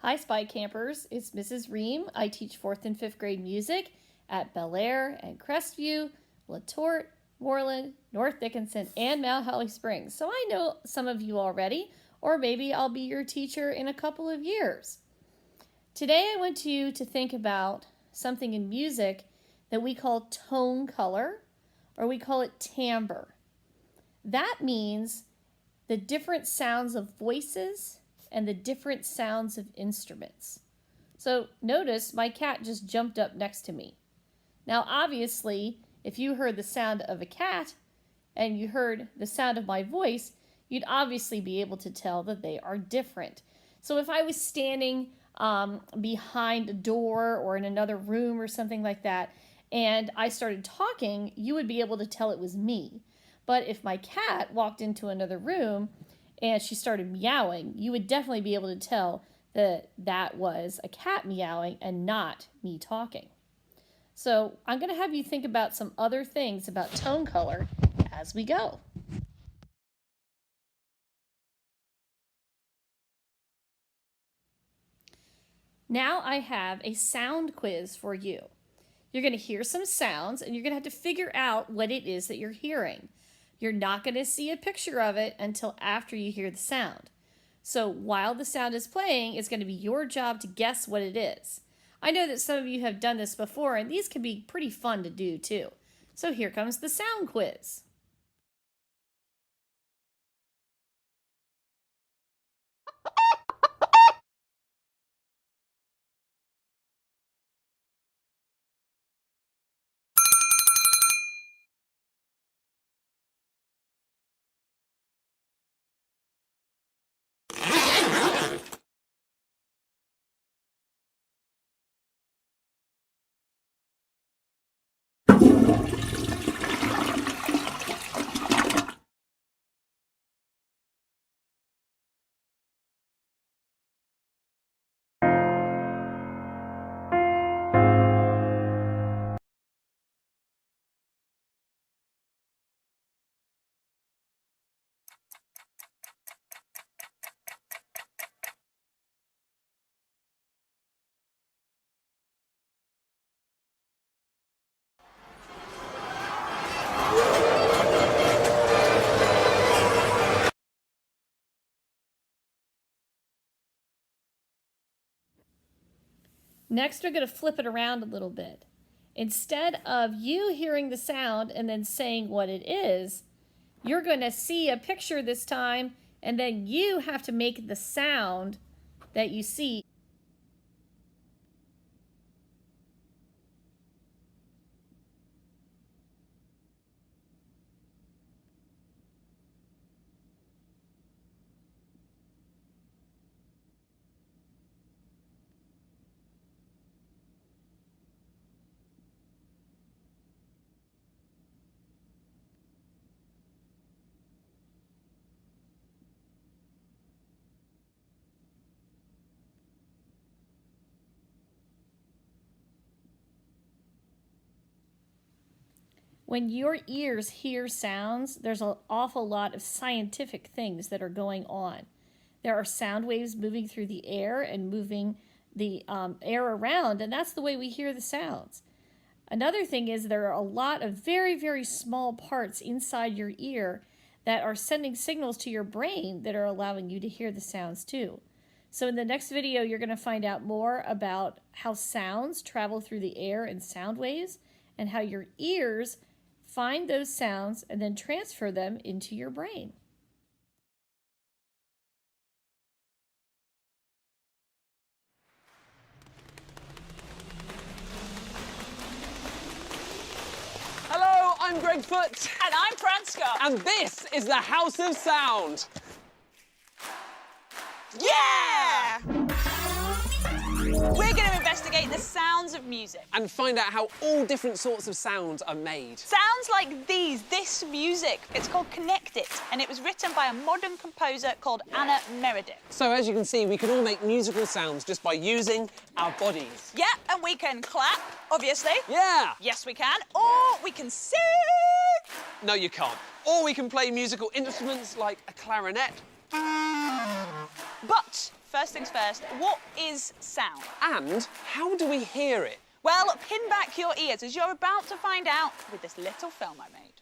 Hi, Spy Campers. It's Mrs. Ream. I teach 4th and 5th grade music at Bel Air and Crestview, LaTorte, Moreland, North Dickinson, and Mount Holly Springs. So I know some of you already, or maybe I'll be your teacher in a couple of years. Today I want you to think about something in music that we call tone color, or we call it timbre. That means the different sounds of voices and the different sounds of instruments. So notice my cat just jumped up next to me. Now obviously, if you heard the sound of a cat and you heard the sound of my voice, you'd obviously be able to tell that they are different. So if I was standing behind a door or in another room or something like that, and I started talking, you would be able to tell it was me. But if my cat walked into another room and she started meowing, you would definitely be able to tell that that was a cat meowing and not me talking. So I'm going to have you think about some other things about tone color as we go. Now I have a sound quiz for you. You're going to hear some sounds and you're going to have to figure out what it is that you're hearing. You're not going to see a picture of it until after you hear the sound. So while the sound is playing, it's going to be your job to guess what it is. I know that some of you have done this before, and these can be pretty fun to do too. So here comes the sound quiz. Next, we're going to flip it around a little bit. Instead of you hearing the sound and then saying what it is, you're going to see a picture this time, and then you have to make the sound that you see. When your ears hear sounds, there's an awful lot of scientific things that are going on. There are sound waves moving through the air and moving the air around, and that's the way we hear the sounds. Another thing is there are a lot of very, very small parts inside your ear that are sending signals to your brain that are allowing you to hear the sounds too. So in the next video, you're going to find out more about how sounds travel through the air in sound waves and how your ears find those sounds and then transfer them into your brain. Hello, I'm Greg Foot. And I'm Franska. And this is the House of Sound. Yeah! We're going to investigate the sounds of music. And find out how all different sorts of sounds are made. Sounds like these, this music. It's called Connect It, and it was written by a modern composer called Anna Meredith. So as you can see, we can all make musical sounds just by using our bodies. Yeah, and we can clap, obviously. Yeah! Yes, we can. Or we can sing. No, you can't. Or we can play musical instruments like a clarinet. But first things first, what is sound? And how do we hear it? Well, pin back your ears as you're about to find out with this little film I made.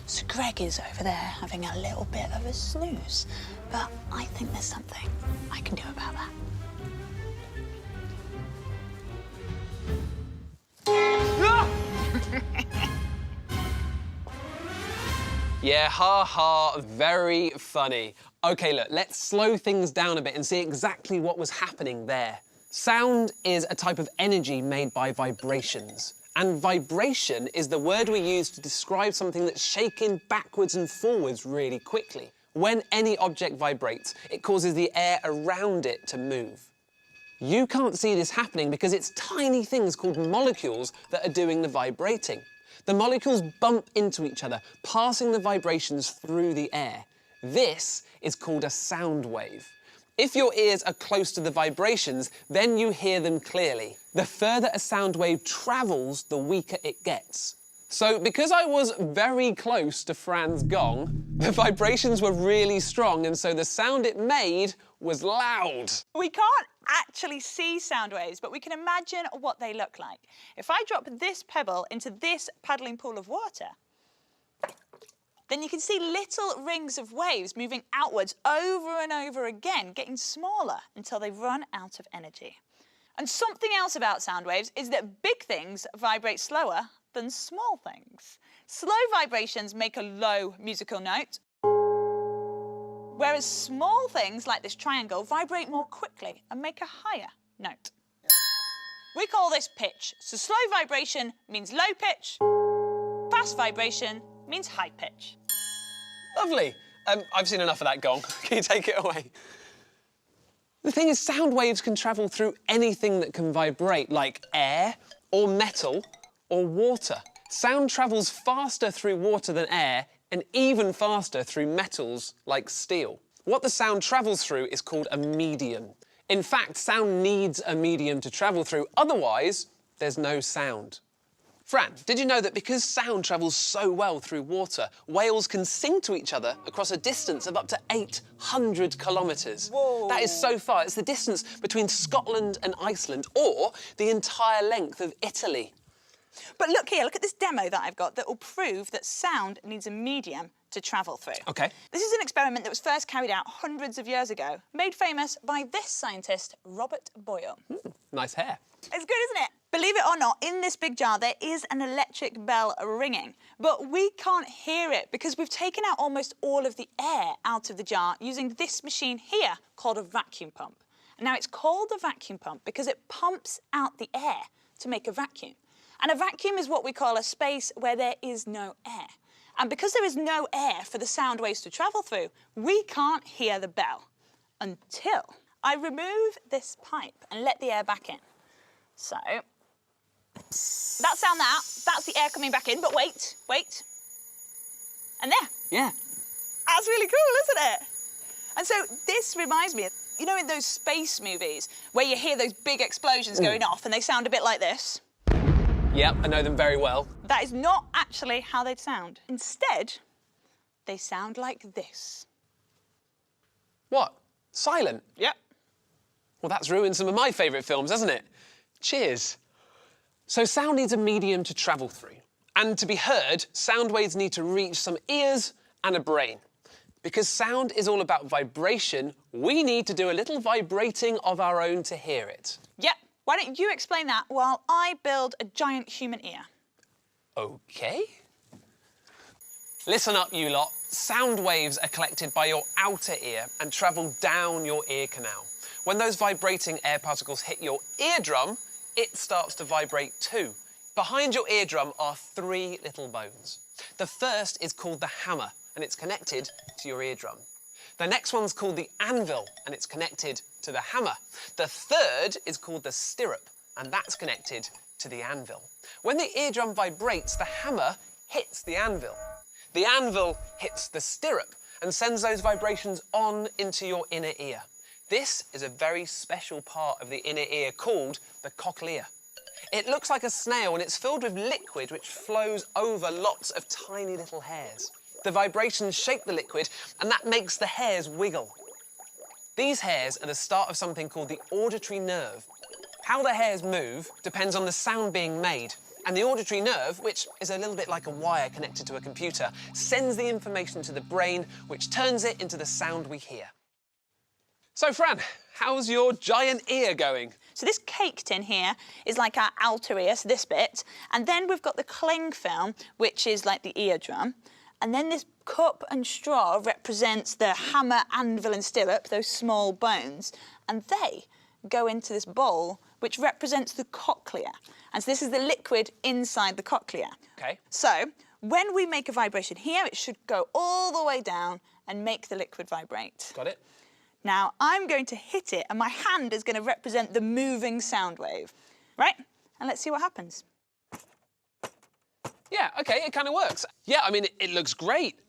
So Greg is over there having a little bit of a snooze, but I think there's something I can do about that. Yeah, ha, very funny. OK, look, let's slow things down a bit and see exactly what was happening there. Sound is a type of energy made by vibrations. And vibration is the word we use to describe something that's shaken backwards and forwards really quickly. When any object vibrates, it causes the air around it to move. You can't see this happening because it's tiny things called molecules that are doing the vibrating. The molecules bump into each other, passing the vibrations through the air. This is called a sound wave. If your ears are close to the vibrations, then you hear them clearly. The further a sound wave travels, the weaker it gets. So because I was very close to Fran's gong, the vibrations were really strong, and so the sound it made was loud. We can't actually see sound waves, but we can imagine what they look like. If I drop this pebble into this paddling pool of water, then you can see little rings of waves moving outwards over and over again, getting smaller until they run out of energy. And something else about sound waves is that big things vibrate slower than small things. Slow vibrations make a low musical note, whereas small things like this triangle vibrate more quickly and make a higher note. We call this pitch. So slow vibration means low pitch, fast vibration means high pitch. Lovely. I've seen enough of that gong. Can you take it away? The thing is, sound waves can travel through anything that can vibrate, like air, or metal, or water. Sound travels faster through water than air, and even faster through metals like steel. What the sound travels through is called a medium. In fact, sound needs a medium to travel through, otherwise there's no sound. Fran, did you know that because sound travels so well through water, whales can sing to each other across a distance of up to 800 kilometres? Whoa. That is so far. It's the distance between Scotland and Iceland, or the entire length of Italy. But look here, look at this demo that I've got that will prove that sound needs a medium to travel through. OK. This is an experiment that was first carried out hundreds of years ago, made famous by this scientist, Robert Boyle. Nice hair. It's good, isn't it? Believe it or not, in this big jar there is an electric bell ringing, but we can't hear it because we've taken out almost all of the air out of the jar using this machine here called a vacuum pump. And now it's called a vacuum pump because it pumps out the air to make a vacuum. And a vacuum is what we call a space where there is no air. And because there is no air for the sound waves to travel through, we can't hear the bell until I remove this pipe and let the air back in. So, that sound that's the air coming back in, but wait. And there. Yeah. That's really cool, isn't it? And so this reminds me, you know in those space movies where you hear those big explosions going off and they sound a bit like this? Yep, I know them very well. That is not actually how they'd sound. Instead, they sound like this. What? Silent? Yep. Well, that's ruined some of my favourite films, hasn't it? Cheers. So sound needs a medium to travel through. And to be heard, sound waves need to reach some ears and a brain. Because sound is all about vibration, we need to do a little vibrating of our own to hear it. Yep. Why don't you explain that while I build a giant human ear? OK. Listen up, you lot. Sound waves are collected by your outer ear and travel down your ear canal. When those vibrating air particles hit your eardrum, it starts to vibrate too. Behind your eardrum are 3 little bones. The first is called the hammer, and it's connected to your eardrum. The next one's called the anvil, and it's connected to the hammer. The third is called the stirrup, and that's connected to the anvil. When the eardrum vibrates, the hammer hits the anvil. The anvil hits the stirrup and sends those vibrations on into your inner ear. This is a very special part of the inner ear called the cochlea. It looks like a snail and it's filled with liquid which flows over lots of tiny little hairs. the vibrations shake the liquid, and that makes the hairs wiggle. These hairs are the start of something called the auditory nerve. How the hairs move depends on the sound being made, and the auditory nerve, which is a little bit like a wire connected to a computer, sends the information to the brain, which turns it into the sound we hear. So, Fran, how's your giant ear going? So this cake tin here is like our outer ear, so this bit, and then we've got the cling film, which is like the eardrum, and then this cup and straw represents the hammer, anvil and stirrup, those small bones, and they go into this bowl, which represents the cochlea. And so this is the liquid inside the cochlea. Okay. So when we make a vibration here, it should go all the way down and make the liquid vibrate. Got it? Now, I'm going to hit it, and my hand is going to represent the moving sound wave. Right? And let's see what happens. Yeah, OK, it kind of works. Yeah, I mean, it looks great.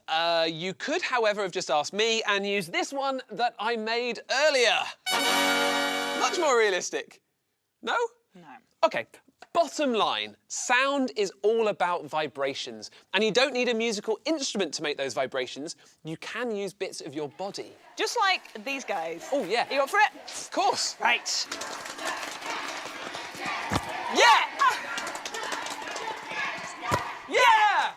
You could, however, have just asked me and used this one that I made earlier. Much more realistic. No? No. OK, bottom line, sound is all about vibrations. And you don't need a musical instrument to make those vibrations. You can use bits of your body. Just like these guys. Oh, yeah. You up for it? Of course. Right. Yeah! Yeah!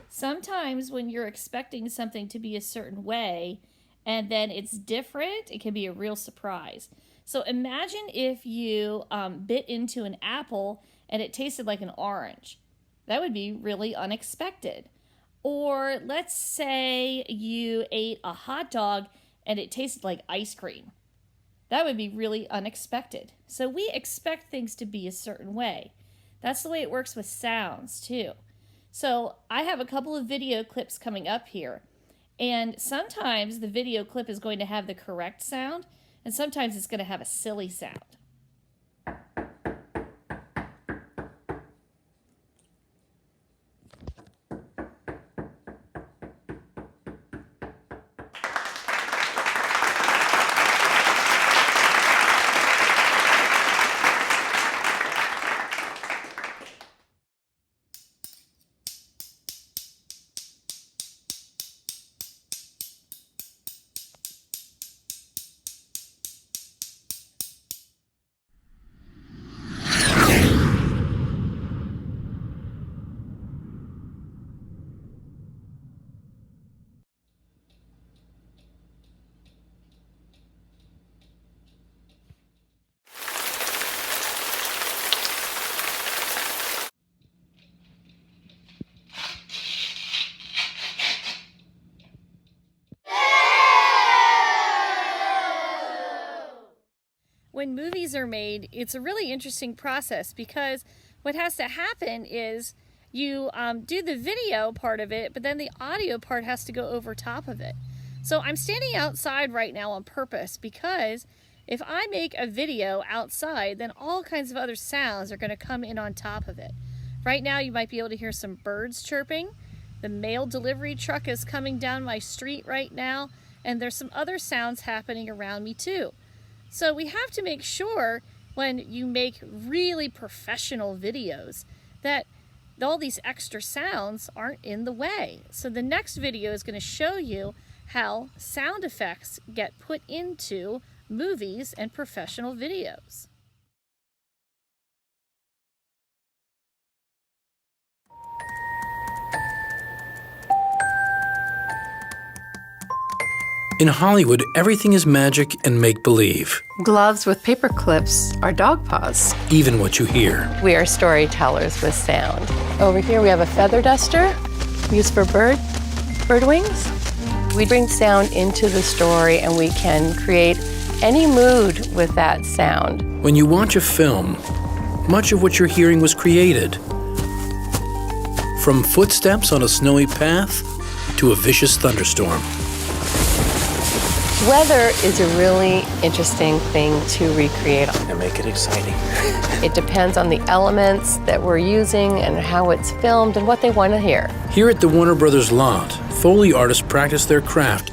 Sometimes when you're expecting something to be a certain way and then it's different, it can be a real surprise. So imagine if you bit into an apple and it tasted like an orange. That would be really unexpected. Or let's say you ate a hot dog and it tasted like ice cream. That would be really unexpected. So we expect things to be a certain way. That's the way it works with sounds too. So I have a couple of video clips coming up here. And sometimes the video clip is going to have the correct sound, and sometimes it's going to have a silly sound. When movies are made, it's a really interesting process because what has to happen is you do the video part of it, but then the audio part has to go over top of it. So I'm standing outside right now on purpose because if I make a video outside, then all kinds of other sounds are going to come in on top of it. Right now you might be able to hear some birds chirping. The mail delivery truck is coming down my street right now, and there's some other sounds happening around me too. So we have to make sure when you make really professional videos that all these extra sounds aren't in the way. So the next video is going to show you how sound effects get put into movies and professional videos. In Hollywood, everything is magic and make-believe, Gloves with paper clips are dog paws. even what you hear. We are storytellers with sound. Over here we have a feather duster used for bird wings. We bring sound into the story and we can create any mood with that sound. When you watch a film, much of what you're hearing was created. From footsteps on a snowy path to a vicious thunderstorm. Weather is a really interesting thing to recreate. And make it exciting. It depends on the elements that we're using and how it's filmed and what they want to hear. Here at the Warner Brothers lot, Foley artists practice their craft,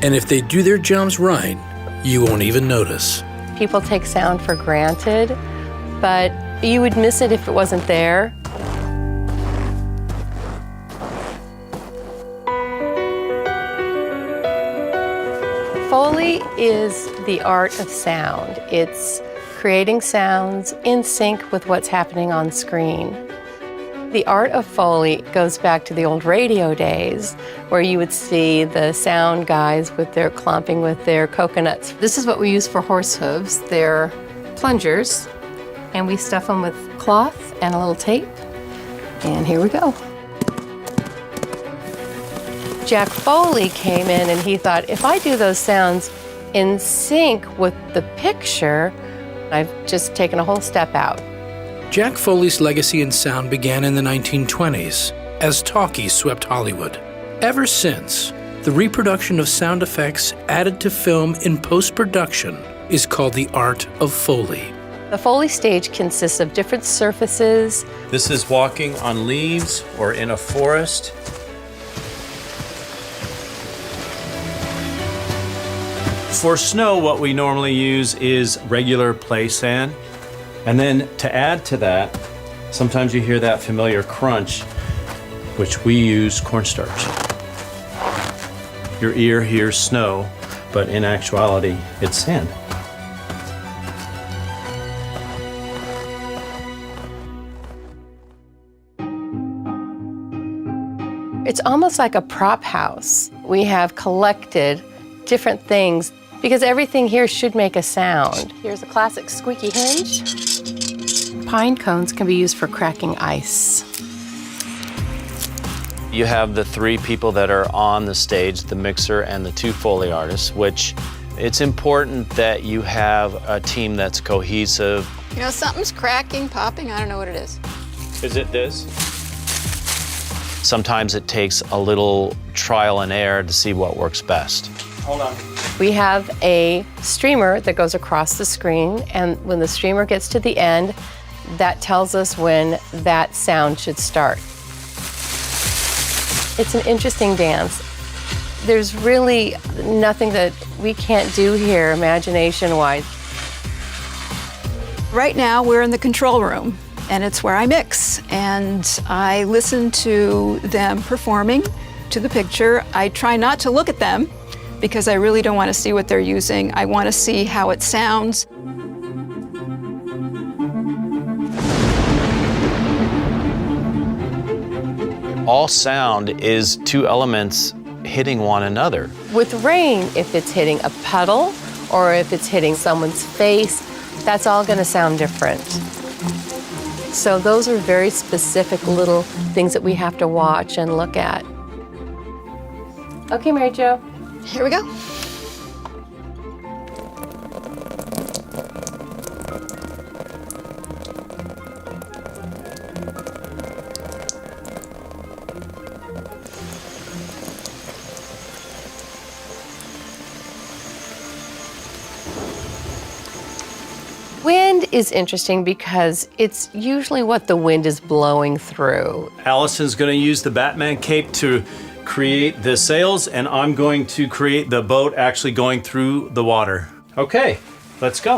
and if they do their jobs right, you won't even notice. People take sound for granted, but you would miss it if it wasn't there. Foley is the art of sound. It's creating sounds in sync with what's happening on screen. The art of Foley goes back to the old radio days where you would see the sound guys with their clomping with their coconuts. This is what we use for horse hooves. They're plungers, and we stuff them with cloth and a little tape. And here we go. Jack Foley came in and he thought, if I do those sounds in sync with the picture, I've just taken a whole step out. Jack Foley's legacy in sound began in the 1920s as talkies swept Hollywood. Ever since, the reproduction of sound effects added to film in post-production is called the art of Foley. The Foley stage consists of different surfaces. This is walking on leaves or in a forest. For snow, what we normally use is regular play sand. And then to add to that, sometimes you hear that familiar crunch, which we use cornstarch. Your ear hears snow, but in actuality, it's sand. It's almost like a prop house. We have collected different things because everything here should make a sound. Here's a classic squeaky hinge. Pine cones can be used for cracking ice. You have the three people that are on the stage, the mixer and the two Foley artists, which it's important that you have a team that's cohesive. You know, something's cracking, popping, I don't know what it is. Is it this? Sometimes it takes a little trial and error to see what works best. Hold on. We have a streamer that goes across the screen, and when the streamer gets to the end, that tells us when that sound should start. It's an interesting dance. There's really nothing that we can't do here imagination-wise. Right now, we're in the control room, and it's where I mix. And I listen to them performing to the picture. I try not to look at them because I really don't want to see what they're using. I want to see how it sounds. All sound is two elements hitting one another. With rain, if it's hitting a puddle or if it's hitting someone's face, that's all going to sound different. So those are very specific little things that we have to watch and look at. Okay, Mary Jo. Here we go. Wind is interesting because it's usually what the wind is blowing through. Allison's going to use the Batman cape to create the sails, and I'm going to create the boat actually going through the water. Okay, let's go.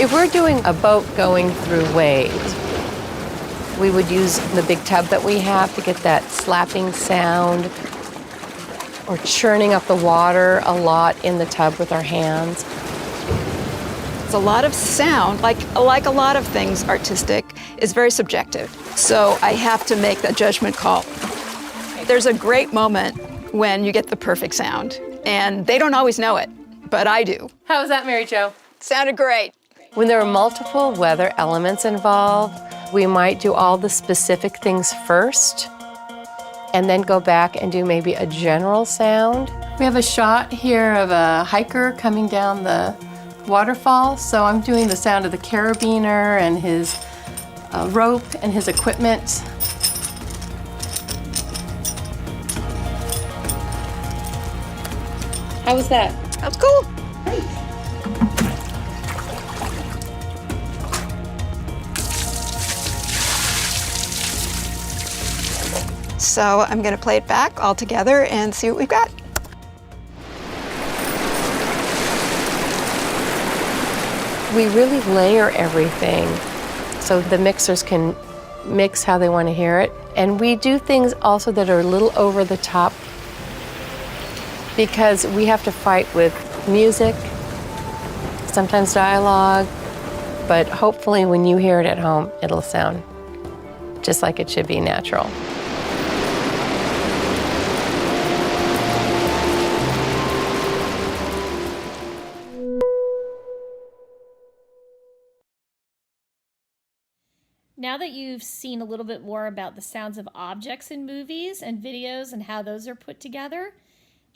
If we're doing a boat going through waves, we would use the big tub that we have to get that slapping sound, or churning up the water a lot in the tub with our hands. It's a lot of sound, like a lot of things artistic, is very subjective. So I have to make that judgment call. There's a great moment when you get the perfect sound, and they don't always know it, but I do. How was that, Mary Jo? Sounded great. When there are multiple weather elements involved, we might do all the specific things first, and then go back and do maybe a general sound. We have a shot here of a hiker coming down the waterfall, so I'm doing the sound of the carabiner and his rope and his equipment. How was that? That's cool. Great. So I'm going to play it back all together and see what we've got. We really layer everything so the mixers can mix how they want to hear it. And we do things also that are a little over the top because we have to fight with music, sometimes dialogue, but hopefully when you hear it at home, it'll sound just like it should be natural. Now that you've seen a little bit more about the sounds of objects in movies and videos and how those are put together,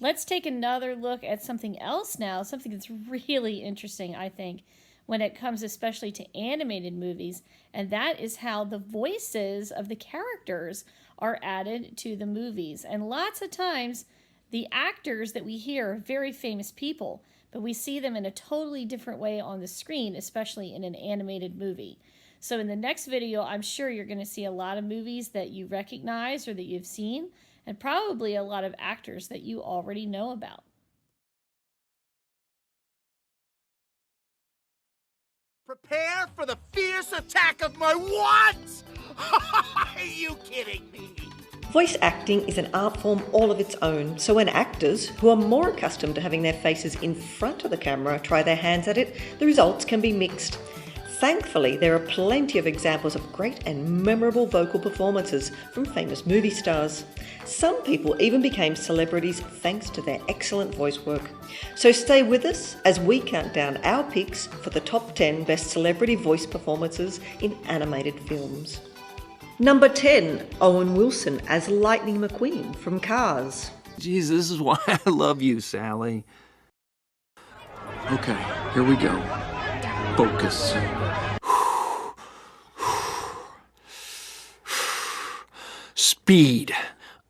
let's take another look at something else now, something that's really interesting, I think, when it comes especially to animated movies, and that is how the voices of the characters are added to the movies. And lots of times, the actors that we hear are very famous people, but we see them in a totally different way on the screen, especially in an animated movie. So in the next video, I'm sure you're going to see a lot of movies that you recognize or that you've seen, and probably a lot of actors that you already know about. Prepare for the fierce attack of my what? Are you kidding me? Voice acting is an art form all of its own, so when actors, who are more accustomed to having their faces in front of the camera, try their hands at it, the results can be mixed. Thankfully, there are plenty of examples of great and memorable vocal performances from famous movie stars. Some people even became celebrities thanks to their excellent voice work. So stay with us as we count down our picks for the top 10 best celebrity voice performances in animated films. Number 10, Owen Wilson as Lightning McQueen from Cars. Geez, this is why I love you, Sally. Okay, here we go. Focus. Speed.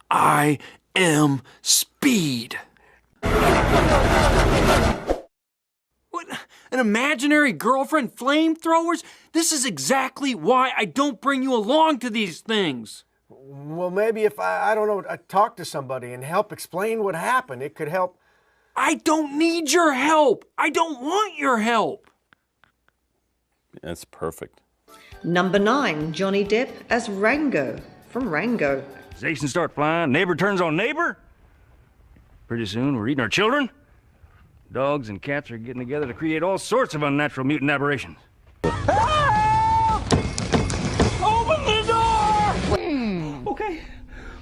I am speed. What? An imaginary girlfriend? Flamethrowers? This is exactly why I don't bring you along to these things. Well, maybe if I don't know, I talk to somebody and help explain what happened, it could help. I don't need your help. I don't want your help. That's perfect. Number 9, Johnny Depp as Rango from Rango. Accusations start flying, neighbor turns on neighbor. Pretty soon we're eating our children. Dogs and cats are getting together to create all sorts of unnatural mutant aberrations. Help! Open the door!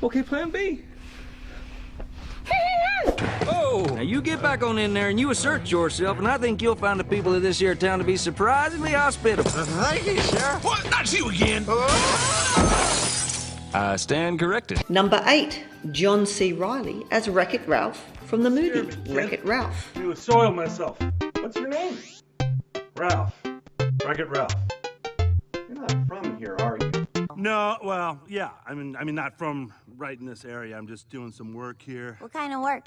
Okay, plan B. Oh! Now you get back on in there and you assert yourself, and I think you'll find the people of this here town to be surprisingly hospitable. Thank you, Sheriff. What? Not you again. I stand corrected. Number 8, John C. Reilly as Wreck-It Ralph from the movie Wreck-It Ralph. You soiled myself. What's your name? Ralph. Wreck-It Ralph. You're not from here, are you? No, well, yeah. I mean, not from right in this area. I'm just doing some work here. What kind of work?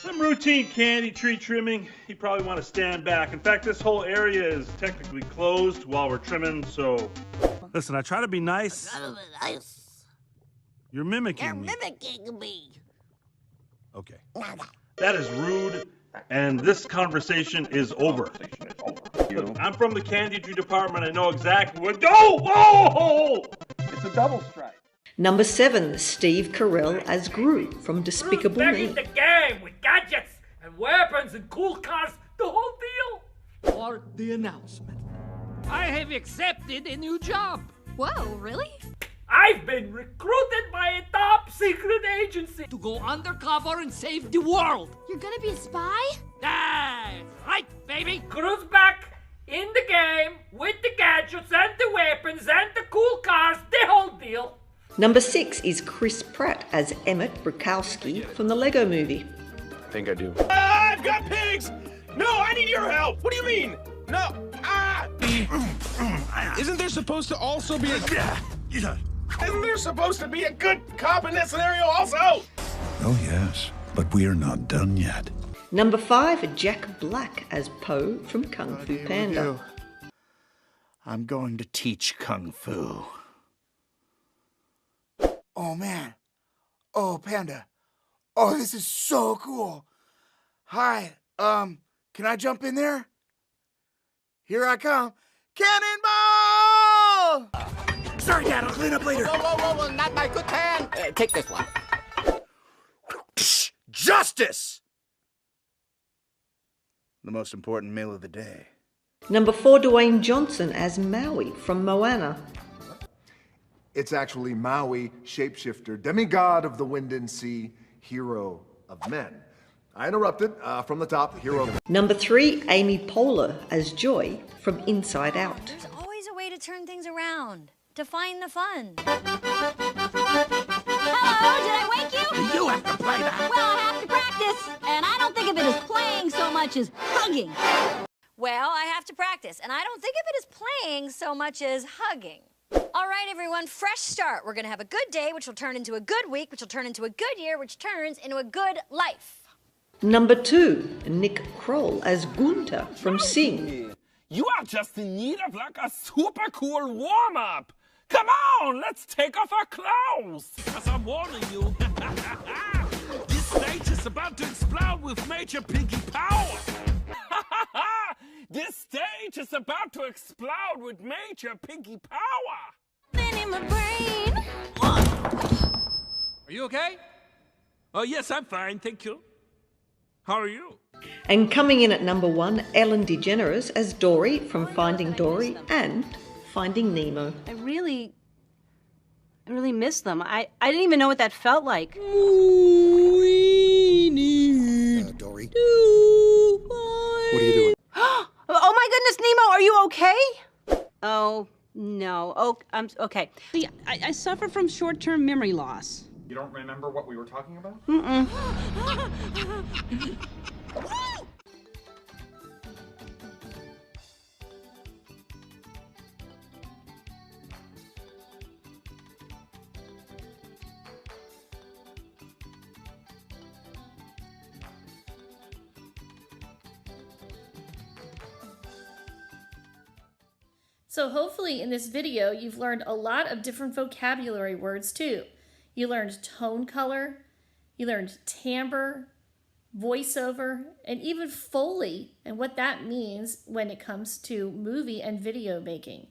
Some routine candy tree trimming. You probably want to stand back. In fact, this whole area is technically closed while we're trimming, so... Listen, I try to be nice. Nice. You're mimicking me. You're mimicking me. Okay. That is rude, and this conversation is over. Look, I'm from the candy tree department. I know exactly what... Oh! Whoa! It's a double strike. Number 7, Steve Carell as Gru from Despicable Back Me. in the game with gadgets and weapons and cool cars, the whole deal. For the announcement. I have accepted a new job. Whoa, really? I've been recruited by a top secret agency To go undercover and save the world. You're gonna be a spy? That's right, baby. Crew's back in the game with the gadgets and the weapons and the cool cars, the whole deal. Number 6 is Chris Pratt as Emmett Brokowski from the Lego Movie. I think I do. I've got pigs! No, I need your help! What do you mean? No! Ah! Isn't there supposed to also be a... Isn't there supposed to be a good cop in that scenario also? Oh, yes, but we're not done yet. Number 5, Jack Black as Poe from Kung Fu Panda. I'm going to teach Kung Fu. Oh, man. Oh, Panda. Oh, this is so cool. Hi, can I jump in there? Here I come. Cannonball! Sorry, Dad, I'll clean up later. Whoa, not my good pan. Take this one. Justice! The most important meal of the day. Number 4, Dwayne Johnson as Maui from Moana. It's actually Maui, shapeshifter, demigod of the wind and sea, hero of men. I interrupted from the top, hero. Number 3, Amy Poehler as Joy from Inside Out. There's always a way to turn things around, to find the fun. Hello, did I wake you? You have to play that. Well, I have to practice, and I don't think of it as playing so much as hugging. Well, I have to practice, and I don't think of it as playing so much as hugging. All right, everyone, fresh start. We're gonna have a good day, which will turn into a good week, which will turn into a good year, which turns into a good life. Number 2, Nick Kroll as Gunther from Sing. You are just in need of like a super cool warm-up. Come on, let's take off our clothes. As I'm warning you, this stage is about to explode with major pinky power. This stage is about to explode with major pinky power. Then in my brain. Are you okay? Oh, yes, I'm fine, thank you. How are you? And coming in at number 1, Ellen DeGeneres as Dory from Finding Dory and Finding Nemo. I really miss them. I didn't even know what that felt like. Dory. What are you doing? Oh my goodness, Nemo, are you okay? Oh, no. Oh, I'm okay. See, I suffer from short-term memory loss. You don't remember what we were talking about? Mm-mm. So hopefully in this video, you've learned a lot of different vocabulary words too. You learned tone color, you learned timbre, voiceover, and even Foley and what that means when it comes to movie and video making.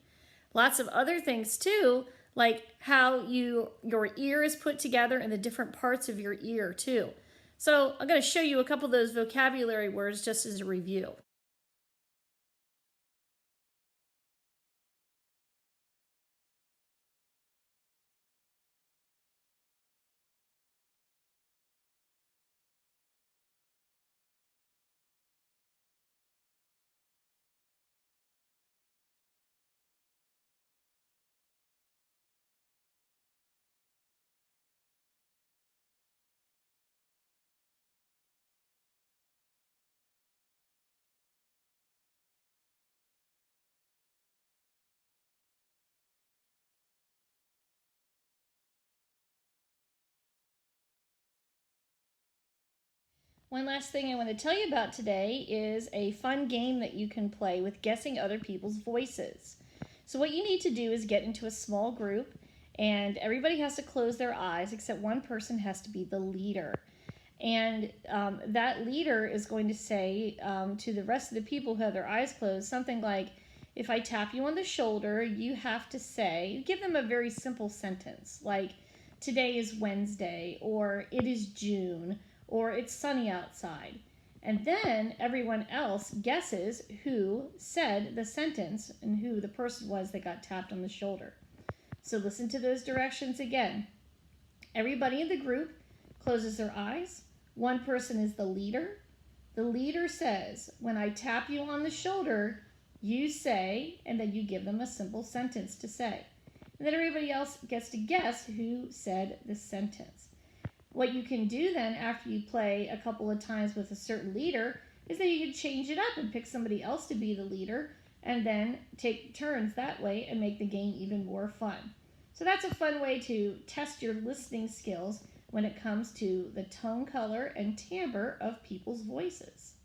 Lots of other things too, like how your ear is put together and the different parts of your ear too. So I'm going to show you a couple of those vocabulary words just as a review. One last thing I want to tell you about today is a fun game that you can play with guessing other people's voices. So what you need to do is get into a small group, and everybody has to close their eyes except one person has to be the leader. And that leader is going to say to the rest of the people who have their eyes closed something like, if I tap you on the shoulder, you have to say, give them a very simple sentence like, today is Wednesday, or it is June, or it's sunny outside. And then everyone else guesses who said the sentence and who the person was that got tapped on the shoulder. So listen to those directions again. Everybody in the group closes their eyes. One person is the leader. The leader says, when I tap you on the shoulder, you say, and then you give them a simple sentence to say. And then everybody else gets to guess who said the sentence. What you can do then after you play a couple of times with a certain leader is that you can change it up and pick somebody else to be the leader and then take turns that way and make the game even more fun. So that's a fun way to test your listening skills when it comes to the tone, color, and timbre of people's voices.